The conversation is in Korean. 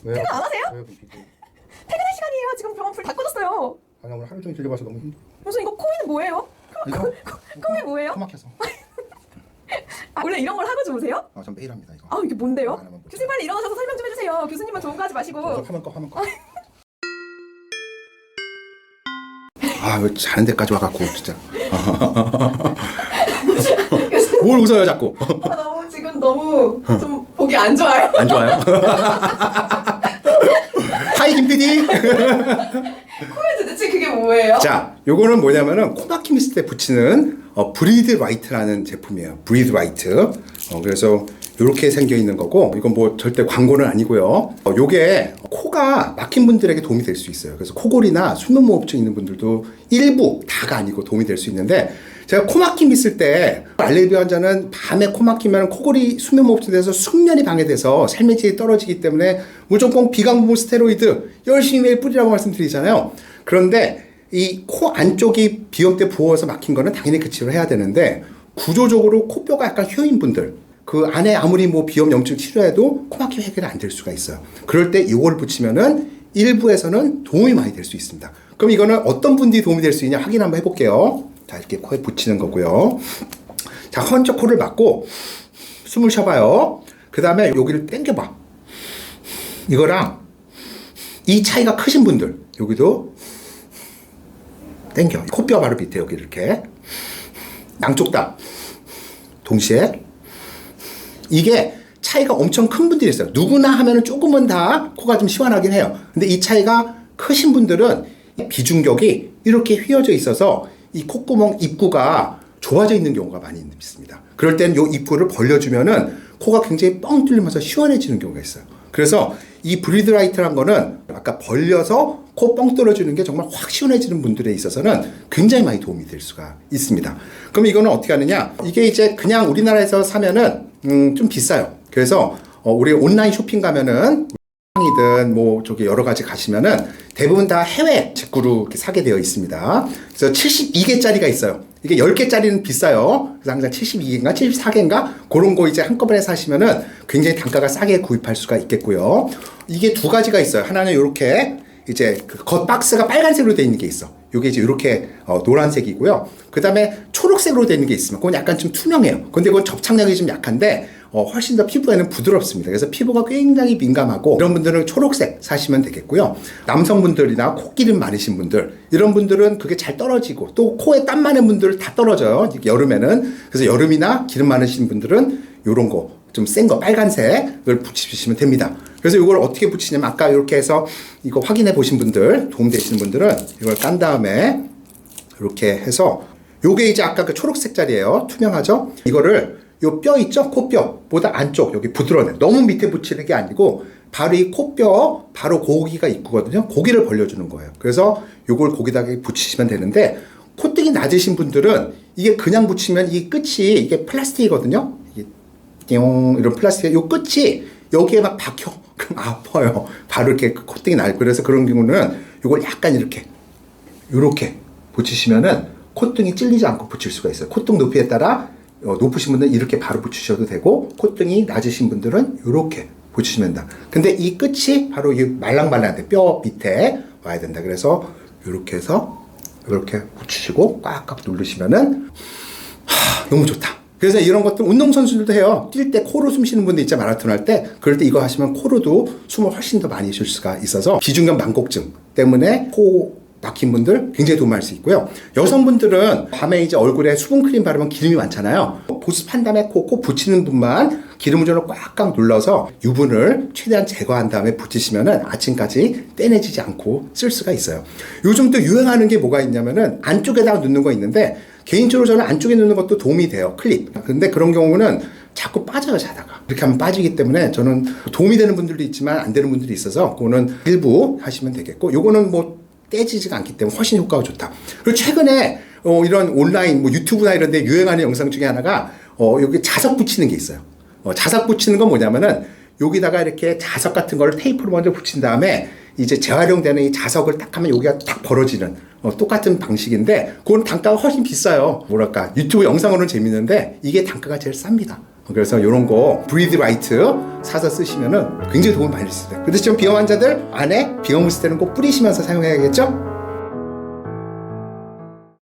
왜요? 퇴근 안 하세요? 왜요, 비비? 퇴근할 시간이에요. 지금 병원 불 다 꺼졌어요. 아니 오늘 하루 종일 들려봐서 너무 힘들어. 무슨 이거 코에는 뭐예요? 이거? 코에 뭐예요? 코 막혀서. 아, 원래 이런 걸 하고 주무세요? 전 매일 합니다 이거. 아, 이게 뭔데요? 안 하면 못 교수님 빨리 일어나셔서 설명 좀 해주세요. 교수님만 좋은 거 하지 마시고. 화면 꺼, 화면 꺼. 아, 왜 자는 데까지 와갖고 진짜. 뭘 웃어요 자꾸? 아, 너무 지금 너무 좀 보기 안 좋아요. 안 좋아요? 하이 김 PD. 코에 도대체 그게 뭐예요? 자, 요거는 뭐냐면은 코 막힘 있을 때 붙이는 브리드 라이트라는 제품이에요. 브리드 라이트. 그래서 이렇게 생겨 있는 거고, 이건 뭐 절대 광고는 아니고요. 요게 코가 막힌 분들에게 도움이 될 수 있어요. 그래서 코골이나 수면무호흡증 있는 분들도 일부 다가 아니고 도움이 될 수 있는데, 제가 코 막힘 있을 때 알레르기 환자는 밤에 코 막히면 코골이 수면무호흡증 돼서 숙면이 방해돼서 삶의 질이 떨어지기 때문에 무조건 비강부 스테로이드 열심히 매일 뿌리라고 말씀드리잖아요. 그런데 이 코 안쪽이 비염 때 부어서 막힌 거는 당연히 그 치료를 해야 되는데, 구조적으로 코뼈가 약간 휘어인 분들, 그 안에 아무리 뭐 비염 염증 치료해도 코막힘 해결이 안 될 수가 있어요. 그럴 때 이걸 붙이면은 일부에서는 도움이 많이 될 수 있습니다. 그럼 이거는 어떤 분들이 도움이 될 수 있냐 확인 한번 해볼게요. 자, 이렇게 코에 붙이는 거고요. 자, 먼저 코를 막고 숨을 쉬어봐요. 그 다음에 여기를 당겨봐. 이거랑 이 차이가 크신 분들, 여기도 당겨. 코뼈 바로 밑에 여기 이렇게 양쪽 다 동시에. 이게 차이가 엄청 큰 분들이 있어요. 누구나 하면은 조금은 다 코가 좀 시원하긴 해요. 근데 이 차이가 크신 분들은 비중격이 이렇게 휘어져 있어서 이 콧구멍 입구가 좁아져 있는 경우가 많이 있습니다. 그럴 땐 이 입구를 벌려주면은 코가 굉장히 뻥 뚫리면서 시원해지는 경우가 있어요. 그래서 이 브리드 라이트란 거는 아까 벌려서 코 뻥 뚫어주는 게 정말 확 시원해지는 분들에 있어서는 굉장히 많이 도움이 될 수가 있습니다. 그럼 이거는 어떻게 하느냐? 이게 이제 그냥 우리나라에서 사면은 좀 비싸요. 그래서 우리 온라인 쇼핑 가면은 이든 뭐 저기 여러 가지 가시면은 대부분 다 해외 직구로 이렇게 사게 되어 있습니다. 그래서 72개짜리가 있어요. 이게 10개짜리는 비싸요. 그래서 항상 72개인가 74개인가 그런 거 이제 한꺼번에 사시면은 굉장히 단가가 싸게 구입할 수가 있겠고요. 이게 두 가지가 있어요. 하나는 이렇게 이제 그 겉 박스가 빨간색으로 되어 있는 게 있어. 요게 이제 이렇게 노란색이고요. 그 다음에 초록색으로 되어 있는 게 있으면 그건 약간 좀 투명해요. 근데 그건 접착력이 좀 약한데 훨씬 더 피부에는 부드럽습니다. 그래서 피부가 굉장히 민감하고 이런 분들은 초록색 사시면 되겠고요. 남성분들이나 코기름 많으신 분들, 이런 분들은 그게 잘 떨어지고 또 코에 땀 많은 분들 다 떨어져요. 여름에는. 그래서 여름이나 기름 많으신 분들은 요런 거 좀 센 거 빨간색을 붙이시면 됩니다. 그래서 이걸 어떻게 붙이냐면 아까 이렇게 해서 이거 확인해 보신 분들, 도움되시는 분들은 이걸 깐 다음에 이렇게 해서 요게 이제 아까 그 초록색짜리예요. 투명하죠? 이거를 요 뼈 있죠? 코뼈보다 안쪽 여기 부드러워요. 너무 밑에 붙이는 게 아니고 바로 이 코뼈 바로 고기가 있거든요. 고기를 벌려주는 거예요. 그래서 요걸 거기다가 붙이시면 되는데, 콧등이 낮으신 분들은 이게 그냥 붙이면 이 끝이 이게 플라스틱이거든요. 이게 이런 플라스틱 요 끝이 여기에 막 박혀. 그럼 아파요. 바로 이렇게 콧등이 낮고. 그래서 그런 경우는 요걸 약간 이렇게 붙이시면은 콧등이 찔리지 않고 붙일 수가 있어요. 콧등 높이에 따라 높으신 분들은 이렇게 바로 붙이셔도 되고, 콧등이 낮으신 분들은 이렇게 붙이시면 된다. 근데 이 끝이 바로 이 말랑말랑한데 뼈 밑에 와야 된다. 그래서 이렇게 해서 이렇게 붙이시고 꽉꽉 누르시면은 너무 좋다. 그래서 이런 것들 운동선수들도 해요. 뛸 때 코로 숨 쉬는 분들 있죠. 마라톤 할 때. 그럴 때 이거 하시면 코로도 숨을 훨씬 더 많이 쉴 수가 있어서 비중격 만곡증 때문에 코 막힌 분들 굉장히 도움할 수 있고요. 여성분들은 밤에 이제 얼굴에 수분크림 바르면 기름이 많잖아요. 보습한 다음에 코 붙이는 분만 기름을 좀 꽉꽉 눌러서 유분을 최대한 제거한 다음에 붙이시면은 아침까지 떼내지지 않고 쓸 수가 있어요. 요즘 또 유행하는 게 뭐가 있냐면은 안쪽에다가 넣는 거 있는데, 개인적으로 저는 안쪽에 넣는 것도 도움이 돼요. 클립. 근데 그런 경우는 자꾸 빠져요, 자다가. 이렇게 하면 빠지기 때문에 저는 도움이 되는 분들도 있지만 안 되는 분들이 있어서 그거는 일부 하시면 되겠고, 요거는 뭐 떼지지가 않기 때문에 훨씬 효과가 좋다. 그리고 최근에 이런 온라인 뭐 유튜브나 이런 데 유행하는 영상 중에 하나가 여기 자석 붙이는 게 있어요. 자석 붙이는 건 뭐냐면은 여기다가 이렇게 자석 같은 걸 테이프로 먼저 붙인 다음에 이제 재활용되는 이 자석을 딱 하면 여기가 딱 벌어지는 똑같은 방식인데, 그건 단가가 훨씬 비싸요. 뭐랄까, 유튜브 영상으로는 재밌는데 이게 단가가 제일 쌉니다. 그래서 이런 거 브리드 라이트 사서 쓰시면은 굉장히 도움이 많이 됐습니다. 근데 지금 비염 환자들 안에 비염 물질 때는 꼭 뿌리시면서 사용해야겠죠?